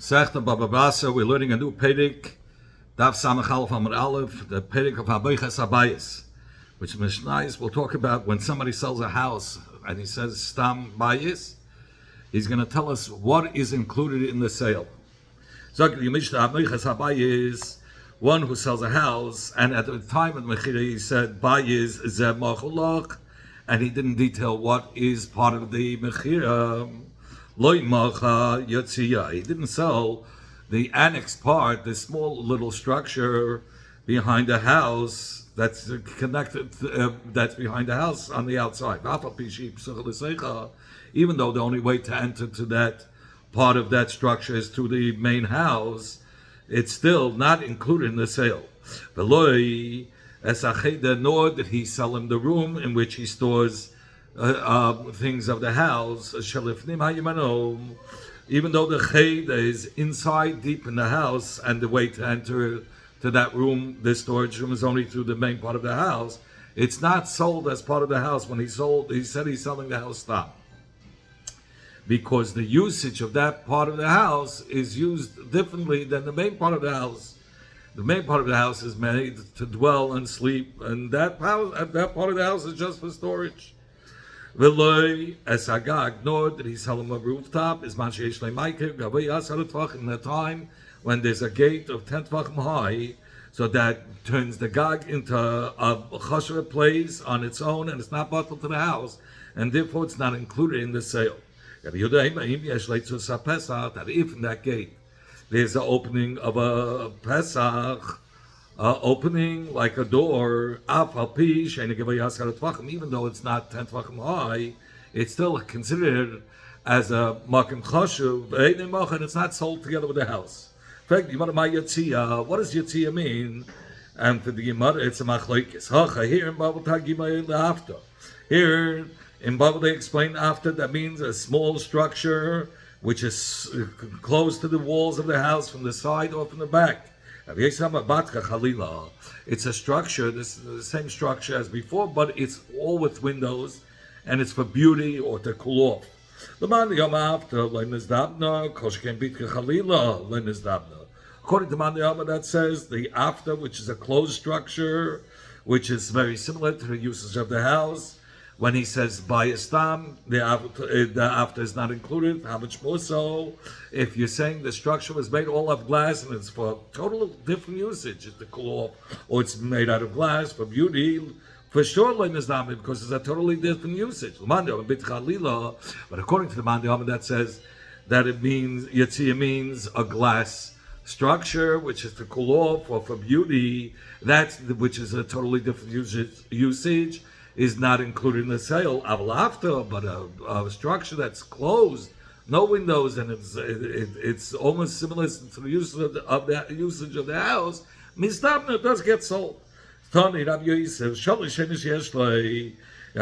Sechta bava basra. We're learning a new Perek, Daf Samach Aleph Amud Aleph, the Perek of Habaychas Habayis, which Mishnayos will talk about when somebody sells a house and he says Stam Bayis. He's going to tell us what is included in the sale. So the Mishnah Habaychas Habayis, one who sells a house, and at the time of Mechira he said Bayis Zeh Machulach, and he didn't detail what is part of the Mechira. He didn't sell the annex part, the small little structure behind the house that's connected, that's behind the house on the outside. Even though the only way to enter to that part of that structure is through the main house, it's still not included in the sale. Nor did he sell him the room in which he stores things of the house, even though the ched is inside, deep in the house, and the way to enter to that room, this storage room, is only through the main part of the house. It's not sold as part of the house. When he said he's selling the house stop, because the usage of that part of the house is used differently than the main part of the house. The main part of the house is made to dwell and sleep, and that part of the house is just for storage. Veloy esagag, nor did he sell him a rooftop, is man sheish le'maikir gavei asar tvach, in the time when there's a gate of 10 tvachim high, so that turns the gag into a chashuv place on its own, and it's not bottled to the house, and therefore it's not included in the sale. That if in that gate there's an opening of a Pesach, opening like a door, even though it's not 10 tvachim high, it's still considered as a makom chashuv, and it's not sold together with the house. In fact, what does Yatzia mean? And for the Gemara, it's a machlokes. Here in Babel after. Here in Babel they explain after, that means a small structure which is close to the walls of the house from the side or from the back. It's a structure, this is the same structure as before, but it's all with windows, and it's for beauty or to cool off. According to Man Yama, that says the after, which is a closed structure, which is very similar to the usage of the house. When he says bayistam, the after is not included. How much more so if you're saying the structure was made all of glass and it's for total different usage, it's to cool off, or it's made out of glass for beauty, for sure, because it's a totally different usage. But according to the Man Yama, that says that it means Yatzia means a glass structure, which is to cool off, or for beauty, which is a totally different usage, is not included in the sale. But a structure that's closed, no windows, and it's almost similar to the usage of the usage of the house, mistabna does get sold. Tani Rabbi Yosef, Rabbi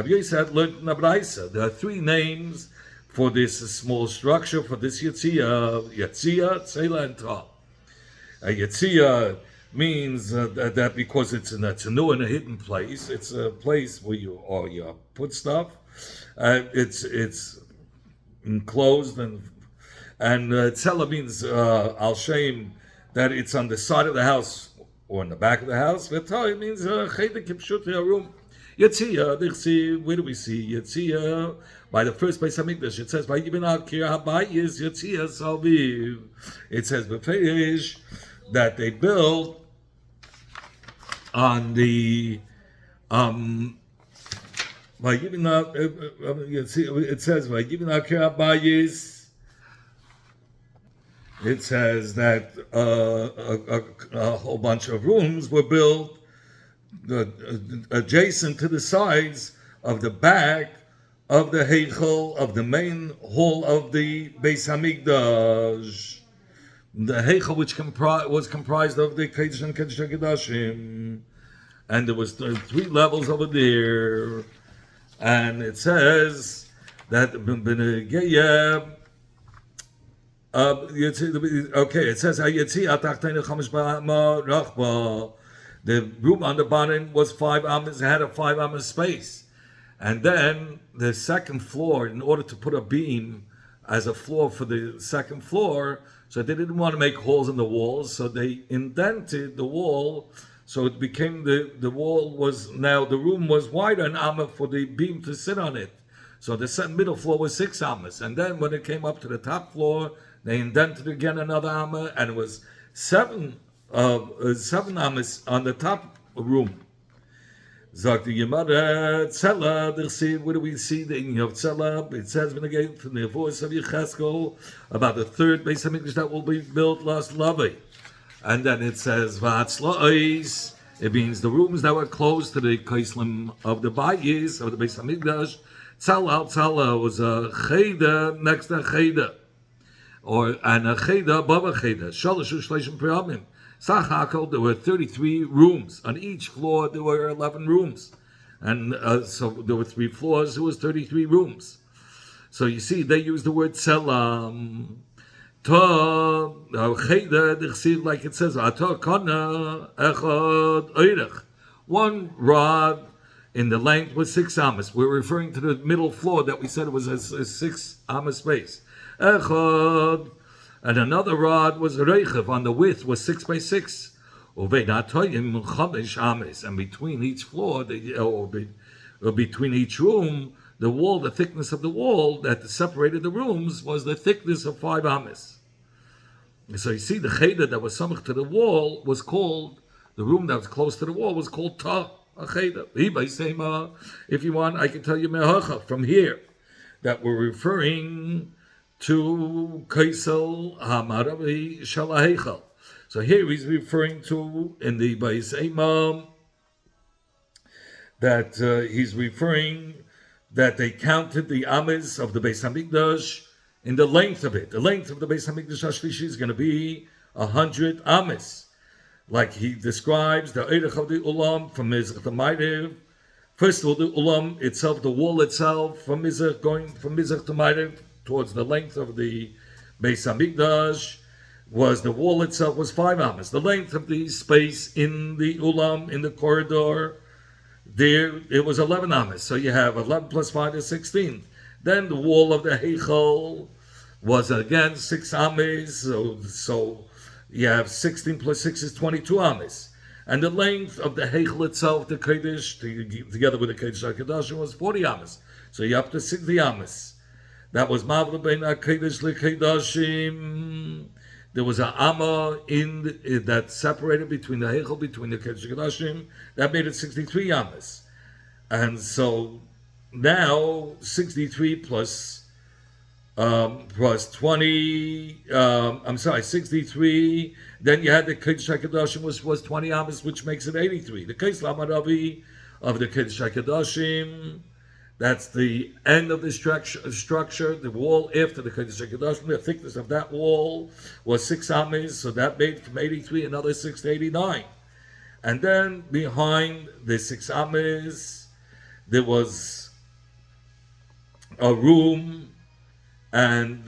Yosef learned in the Braisa. There are three names for this small structure, for this Yatzia, Tzela, and Ta. Yatzia means that because it's in a hidden place, it's a place where you put stuff. It's enclosed, and tzela means al shem, that it's on the side of the house or in the back of the house. V'tah means cheder kipshut, a room. Yatzia, where do we see Yatzia? By the first base Hamikdash, it says by Yibin Akir Habayis Yatzia Salviv. It says b'feish that they build on the it says it says that a whole bunch of rooms were built adjacent to the sides of the back of the heichel, of the main hall of the Beis Hamikdash. The heichel, which was comprised of the Kodesh and Kodesh HaKodashim, and there was three levels over there, and it says that it says the room on the bottom was 5 amas, it had a 5 amas space, and then the second floor, in order to put a beam as a floor for the second floor. So they didn't want to make holes in the walls, so they indented the wall. So it became the wall was now the room was wider an amma for the beam to sit on it. So the middle floor was 6 ammas, and then when it came up to the top floor, they indented again another amma, and it was 7 ammas on the top room. Sagt die Gemara, Tzela, where do we see the Inyan of Tzela? It says again from the voice of Yecheskel about the third Beis Hamikdash that will be built last Lavi. And then it says Vatzlois. It means the rooms that were close to the Kaislim of the Bayis of the Beis Hamikdash. Tzala was a Cheda next to a Cheda, and a Cheda above a Cheda. Shalosh Shleishim Piramim. Sachakol, there were 33 rooms. On each floor, there were 11 rooms. And so there were 3 floors, there was 33 rooms. So you see, they use the word selam. Like it says, one rod in the length was 6 amas. We're referring to the middle floor that we said was a 6 amas space. And another rod was reichev, on the width was 6 by 6. And between each floor, between each room, the wall, the thickness of the wall that separated the rooms was the thickness of 5 amas. So you see, the cheder that was samach to the wall was called, the room that was close to the wall was called ta, a cheder. If you want, I can tell you mehacha from here that we're referring to Kaisel Hamaravi Shalahechal. So here he's referring to in the Bais Imam that he's referring that they counted the amas of the Beis Hamikdash in the length of it. The length of the Beis Hamikdash Hashlishi is going to be 100 amas, like he describes the Eirech of the Ulam from Mizrach to Ma'ariv. First of all, the Ulam itself, the wall itself, from Mizrach going from Mizrach to Ma'ariv towards the length of the Beis Hamikdash, was the wall itself was 5 amas. The length of the space in the Ulam, in the corridor, there it was 11 amas. So you have 11 plus 5 is 16. Then the wall of the Heichal was again 6 amas. So you have 16 plus 6 is 22 amas. And the length of the Heichal itself, the Kodesh, together with the Kodesh HaKadosh, was 40 amas. So you're up to 60 amas. That was Mavla Bein HaKadosh LeKadoshim. There was an Amma that separated between the Heichal, between the Kodesh HaKadoshim. That made it 63 Ammas. And so now 63 plus 20, 63. Then you had the Kodesh HaKadoshim, which was 20 Ammas, which makes it 83. The Kaisel Hamaravi of the Kodesh HaKadoshim, that's the end of the structure. The wall after the Kodesh HaKadoshim, the thickness of that wall was 6 amas, so that made from 83 another 6 to 89. And then behind the 6 amas, there was a room, and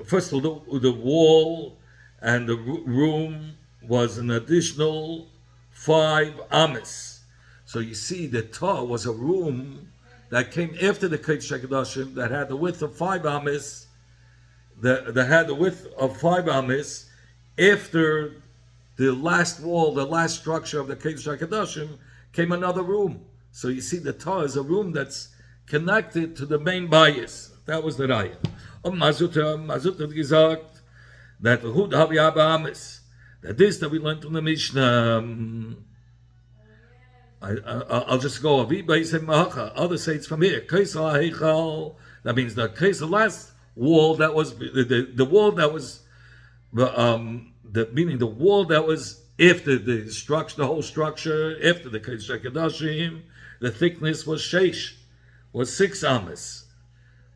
first of all, the wall and the room was an additional 5 amas. So you see, the Ta was a room that came after the Kodesh HaKadoshim that had the width of 5 amas, that had the width of 5 amas. After the last wall, the last structure of the Kodesh HaKadoshim, came another room. So you see, the Ta is a room that's connected to the main bias. That was the Raya. Mazuta gesagt that Hud Havi Abba Amas, that this that we learned from the Mishnah. I'll just go. Others say it's from here. That means the last wall that was the wall that was meaning the wall that was after the structure, the whole structure after the Kodesh HaKadoshim, the thickness was 6 amas,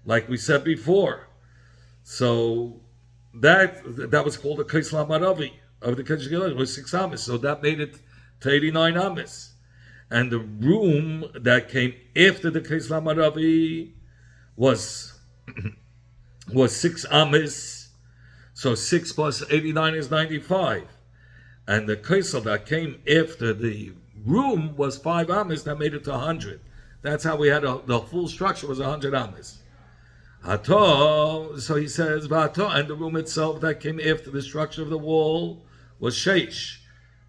like we said before. So that was called the Kaisel Hamaravi of the Kodesh HaKadoshim, was 6 amas. So that made it to 89 amas. And the room that came after the Kaisel Hamaravi was 6 amas. So 6 plus 89 is 95. And the Kaisel that came after the room was 5 amas, that made it to 100. That's how we had the full structure was 100 amas. Hato, so he says, Vato, and the room itself that came after the structure of the wall was sheish,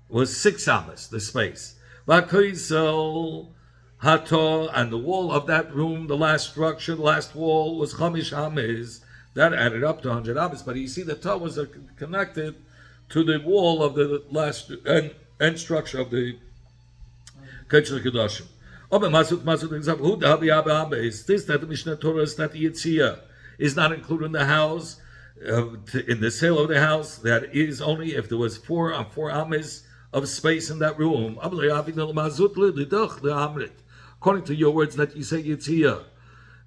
was 6 amas, the space. Vakoisel, Hato, and the wall of that room, the last structure, the last wall, was chamish amas. That added up to 100 amas. But you see, the toe was connected to the wall of the last end structure of the Ketchel Kedoshim. Is this that the Mishnah Torah is that the Yitzhiyah is not included in the house, in the sale of the house? That is only if there was four ames of space in that room. According to your words, that you say Yitzhiyah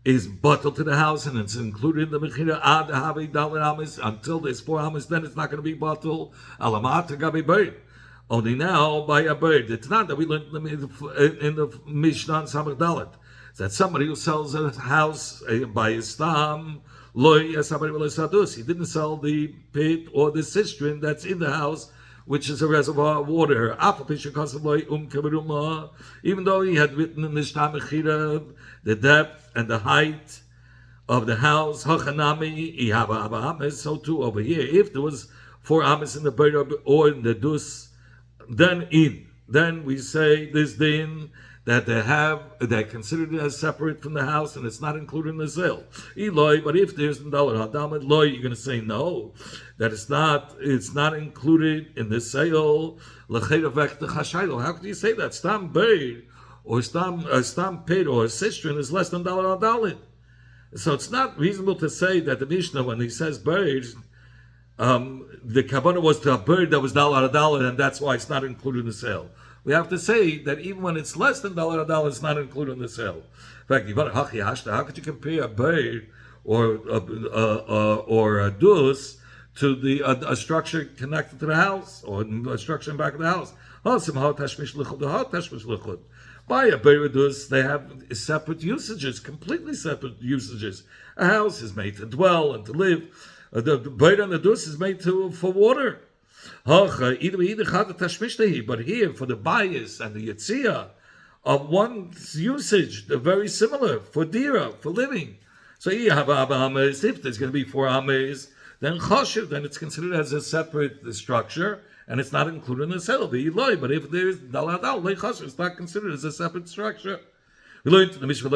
is bottled to the house and it's included in the Mechira ad havi dalet ames until there's 4 ames, then it's not going to be bottled. Alamat gabi bird. Only now by a bird. It's not that we learned in the Mishnah Samach Dalet. That somebody who sells a house by his stam, loy sadus. He didn't sell the pit or the cistern that's in the house, which is a reservoir of water. Even though he had written in the Mishnah Mechira the depth and the height of the house, so too over here. If there was 4 ames in the bird or in the dus, then we say this din that they're considered as separate from the house and it's not included in the sale. Eloi, but if there's dollar hadamad loy, you're going to say no, that it's not included in the sale. How could you say that? Stam bird or stam pit or cistern is less than dollar hadamad. So it's not reasonable to say that the Mishnah, when he says bird, the kavanah was to a bird that was dollar a dollar, and that's why it's not included in the sale. We have to say that even when it's less than dollar a dollar, it's not included in the sale. In fact, how could you compare a bird or a dus to a structure connected to the house or a structure in the back of the house? By a bird dus, they have separate usages, completely separate usages. A house is made to dwell and to live. The bird and the dus is made for water. But here, for the bias and the yitzia, of one's usage, they're very similar for dira, for living. So if there's going to be 4 ames, then choshev, then it's considered as a separate structure, and it's not included in the sale. But if there's daladal, it's not considered as a separate structure. We learned the Mishnah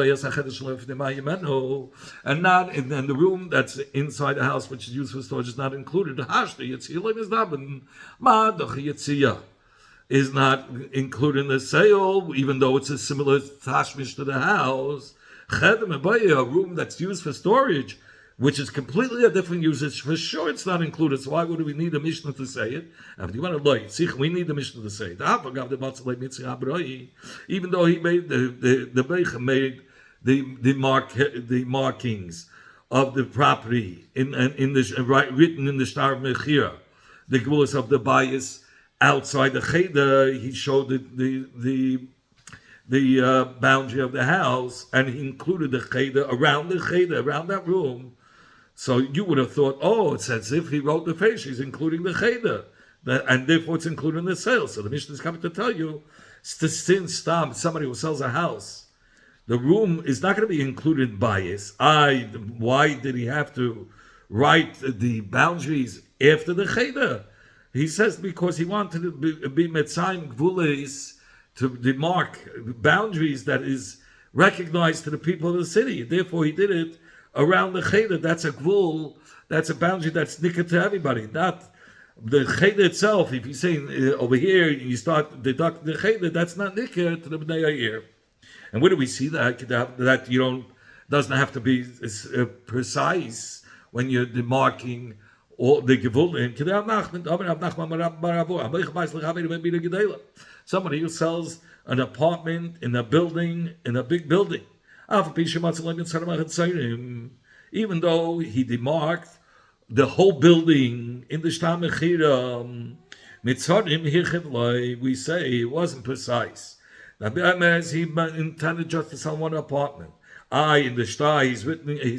and not in the room that's inside the house, which is used for storage, is not included. The Yitzhiyah is not included in the sale, even though it's a similar tashmish to the house. A room that's used for storage, which is completely a different usage, for sure it's not included. So why would we need a Mishnah to say it? We need the Mishnah to say it. Even though he made the Beicha made the markings of the property written in the Shtar Mechira, the gulas of the bias outside the Cheder, he showed the boundary of the house, and he included the Cheder, around that room. So you would have thought, it's as if he wrote the face, he's including the Cheder, and therefore it's included in the sale. So the Mishnah is coming to tell you, since somebody who sells a house, the room is not going to be included in bias. Why did he have to write the boundaries after the Cheder? He says because he wanted to be Metzayim Gvulis, to demark boundaries that is recognized to the people of the city. Therefore he did it around the Cheder. That's a gvul, that's a boundary that's nikah to everybody. Not the Cheder itself. If you say over here, you start deducting the Cheder, that's not nikah to the Bnei Yair. And where do we see that you doesn't have to be precise when you're demarking all the gvulim? Somebody who sells an apartment in a building, in a big building, even though he demarked the whole building in the Shtar Mechira, we say it wasn't precise. Now, he intended just to sell one apartment. In the Shtar, he's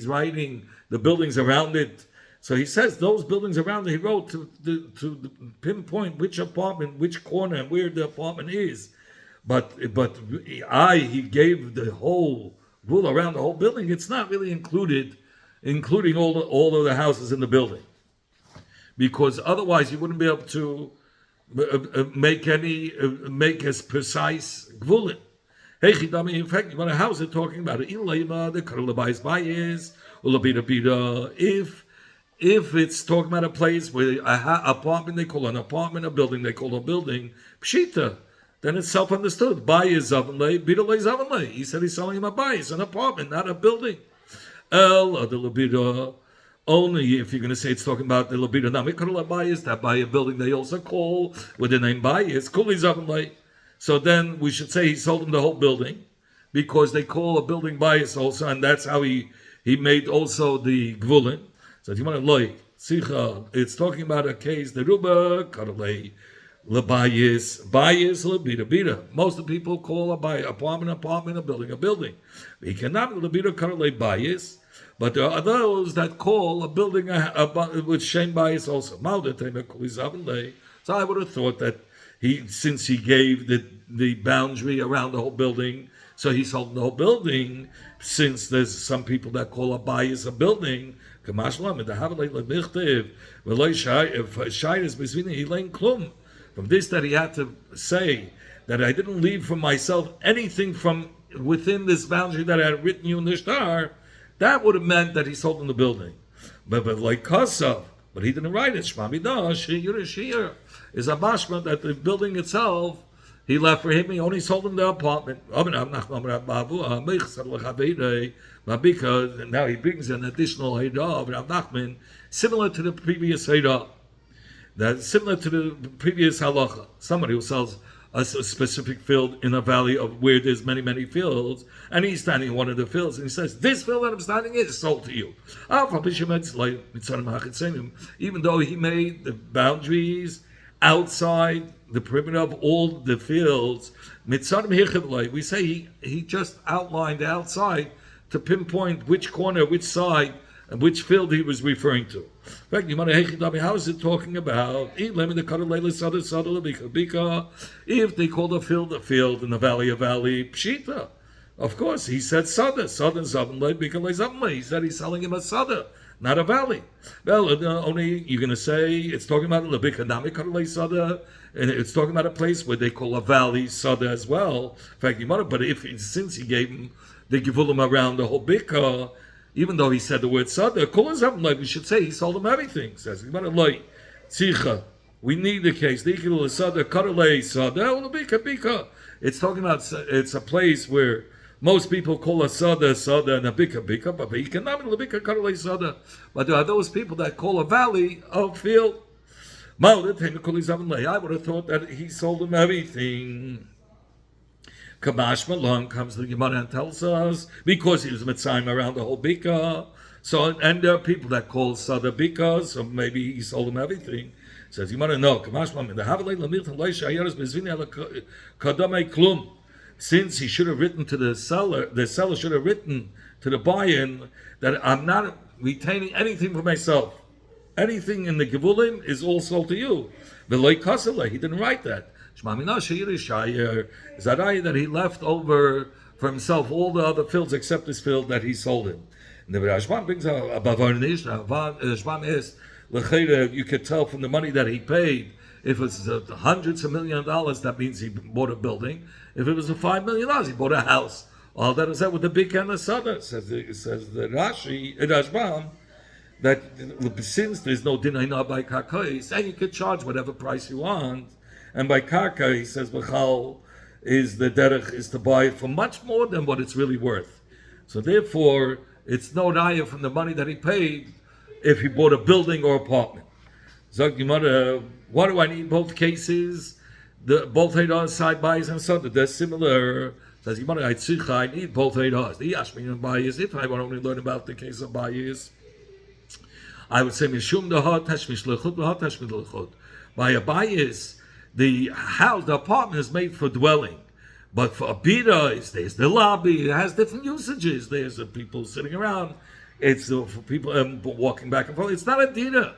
writing the buildings around it. So he says those buildings around it, he wrote to pinpoint which apartment, which corner, and where the apartment is. But he gave the whole rule around the whole building. It's not really included including all of the houses in the building, because otherwise you wouldn't be able to make as precise gvulin. Hey, chidami. In fact, what a house they're talking about? The karulabayis bayis ulabida bida. If it's talking about a place where apartment they call an apartment, a building they call a building, pshita, then it's self-understood. Bayis zavanlei, bida lei zavanlei. He said he's selling him a bayis, an apartment, not a building. El adilabida. Only if you're going to say it's talking about the labida namikar bayis, that by a building they also call with the name bayis kuli zavanlei. So then we should say he sold him the whole building, because they call a building bayis also, and that's how he made also the gvulin. So if you want to loy, it's talking about a case, the ruba karlei lebayis, bayis lebida bida. Most of the people call a apartment, a building. We cannot lebida karlei bayis, but there are those that call a building with shem bayis also. So I would have thought that since he gave the boundary around the whole building, so he sold the whole building. Since there's some people that call a bayis a building. From this that he had to say that I didn't leave for myself anything from within this boundary that I had written you in the star, that would have meant that he sold him the building. But like Kosav, but he didn't write it. Shmamidah, Shir is a mashma that the building itself he left for him. He only sold him the apartment. Because now he brings an additional Heidah of Rav Nachman, similar to the previous Heidah. That's similar to the previous halacha. Somebody who sells a specific field in a valley of where there's many, many fields, and he's standing in one of the fields, and he says, this field that I'm standing in is sold to you. Even though he made the boundaries outside the perimeter of all the fields, we say he just outlined outside to pinpoint which corner, which side, and which field he was referring to. In fact, how is it talking about? If they call the field a field in the valley a valley, pshita. Of course, he said sada. Sada he said he's selling him a sada, not a valley. Well, only you're going to say it's talking about a sada, and it's talking about a place where they call a valley sada as well. In fact, but since he gave him the givulim around the whole bika, even though he said the word sada, we should say he sold him everything. Says we need the case. It's talking about it's a place where most people call a sada and a bika, but he cannot be bika karalei sada. But there are those people that call a valley a field. I would have thought that he sold him everything. Kamash Malon comes to the Gemara and tells us because he was mitzayim around the whole bika. So and there are people that call sada bika, so maybe he sold them everything. Says Gemara, no. Kamash Malon the Havalei Lamilton Leisha Bezvini Kadamei Klum. Since he should have written to the seller should have written to the buyer that I'm not retaining anything for myself. Anything in the Gevulin is all sold to you. He didn't write that. That he left over for himself all the other fields except this field that he sold him. And the Rashban brings a bava is you could tell from the money that he paid. If it's hundreds of $1 million, that means he bought a building. If it was $5 million, he bought a house. All that is that with the big and the sada. Says the Rashban that since there's no dinah by karkais, and you could charge whatever price you want. And by karka, he says, B'chal is the derech is to buy it for much more than what it's really worth. So therefore, it's no raya from the money that he paid if he bought a building or apartment. Zog Gemara, what do I need both cases? Both Heidah side buys and sada. They're similar. Says Gemara, I need both Heidah. The Yashmin and Bayis. If I want to only learn about the case of Bayis, I would say Mishum Dahot Tashmish Lechut Dahot Tashmish Lechut. By a Bayis, the house, the apartment is made for dwelling, but for a bida, there's the lobby. It has different usages. There's people sitting around. It's for people walking back and forth. It's not a dida.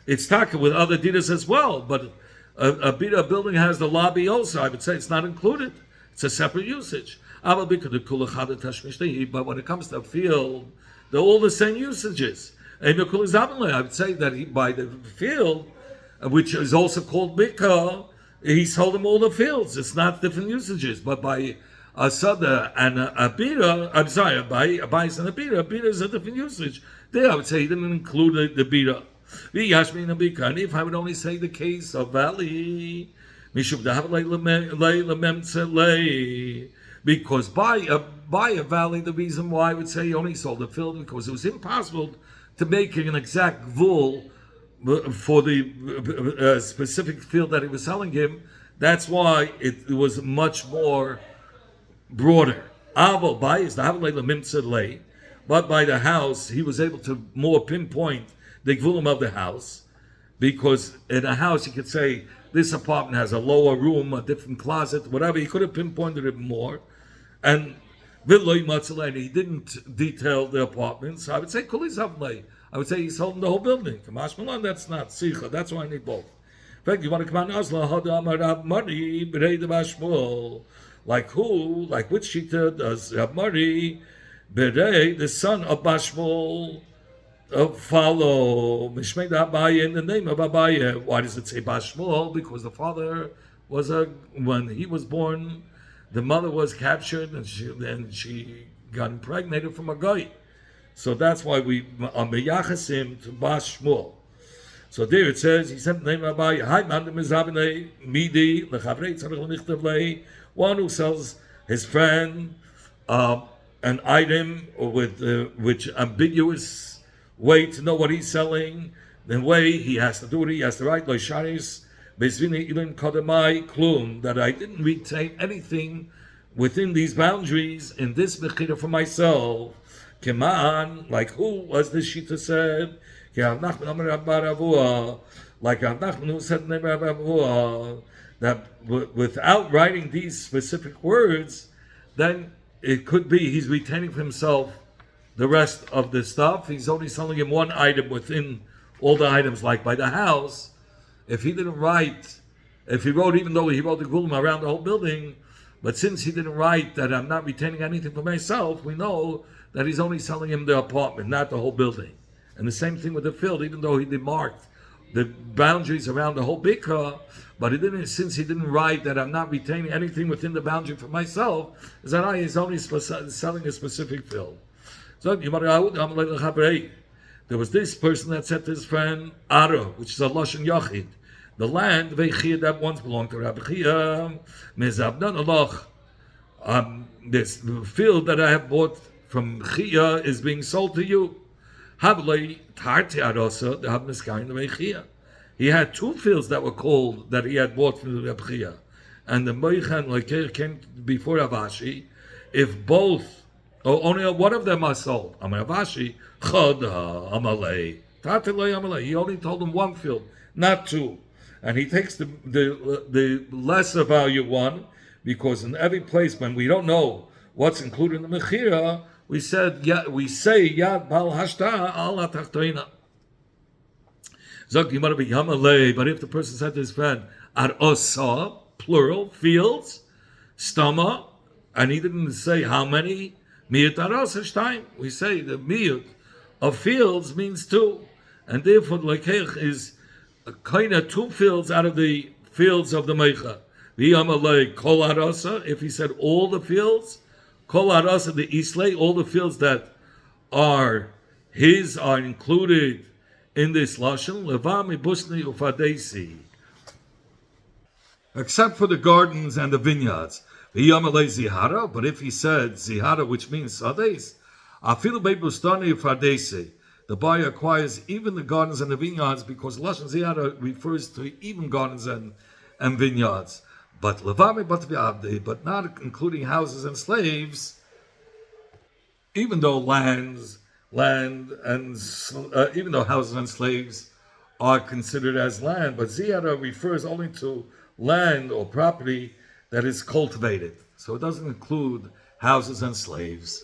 It's taka with other didas as well. But a bida building has the lobby also. I would say it's not included. It's a separate usage. But when it comes to a field they're all the same usages. And I would say that by the field, which is also called bika, he sold them all the fields. It's not different usages. But by a sada and a bira, I'm sorry, by a bais and a bira is a different usage. There, I would say he didn't include the bira. And if I would only say the case of valley, because by a valley, the reason why I would say he only sold the field because it was impossible to make an exact wool for the specific field that he was selling him. That's why it was much more broader. But by the house, he was able to more pinpoint the gvulim of the house, because in a house you could say this apartment has a lower room, a different closet, whatever. He could have pinpointed it more, and he didn't detail the apartments. So I would say I would say he's holding the whole building. That's not sicha. That's why I need both. In fact, you want to come on like who? Like which shita does Rab Mari Berei, the son of Bashmol, follow Mishmei Abaye in the name of Abaye? Why does it say Bashmol? Because the father was when he was born, the mother was captured and she got impregnated from a guy. So that's why we are meyachasim to Bashmol. So there it says, he sent the name of Abaye. Hi, man, mizabnei midi lechavrei tzarich l'nichtav lei. One who sells his friend an item with which ambiguous way to know what he's selling, the way he has to do it, he has to write loisharis bezvini ilin kodamai klum, that I didn't retain anything within these boundaries in this mechira for myself. Keman, like who was this shita said? Like Rav Nachman who said that without writing these specific words, then it could be he's retaining for himself the rest of the stuff. He's only selling him one item within all the items, like by the house. If he didn't write, if he wrote, even though he wrote the gulma around the whole building, but since he didn't write that I'm not retaining anything for myself, we know that he's only selling him the apartment, not the whole building. And the same thing with the field, even though he demarked the boundaries around the whole bikra, but he didn't, since he didn't write that I'm not retaining anything within the boundary for myself, is that he's only selling a specific field. So there was this person that said to his friend Ara, which is a lashon yachid, the land that once belonged to Rabbi Chia, this field that I have bought from Chia is being sold to you. He had two fields that were called, that he had bought from Rabbi Chia, and the Moichan Leker came before Ravashi. If both, or only one of them are sold, Ravashi Chada Amalei Tatelei Amalei. He only told him one field, not two, and he takes the lesser value one, because in every place when we don't know what's included in the mechira, we say Yad Bal Hashta Al Atachtoina. But if the person said to his friend, Ar Osa, plural, fields, Stama, and he didn't say how many, Miyut Ar Osa Shtayim, we say the Miyut of fields means two. And therefore, the Lekech is kind of two fields out of the fields of the Meicha. V'yamalei Kol Ar Osa, if he said all the fields, Kol Ar Osa, the Islay, all the fields that are his are included in this lashon, levami busni ufadesi, except for the gardens and the vineyards. V'yamalei zihara, but if he said zihara, which means sades, afilu beibustani ufadesi, the buyer acquires even the gardens and the vineyards, because lashon zihara refers to even gardens and vineyards. But levami batviavde, but not including houses and slaves, even though even though houses and slaves are considered as land, but ziyara refers only to land or property that is cultivated. So it doesn't include houses and slaves.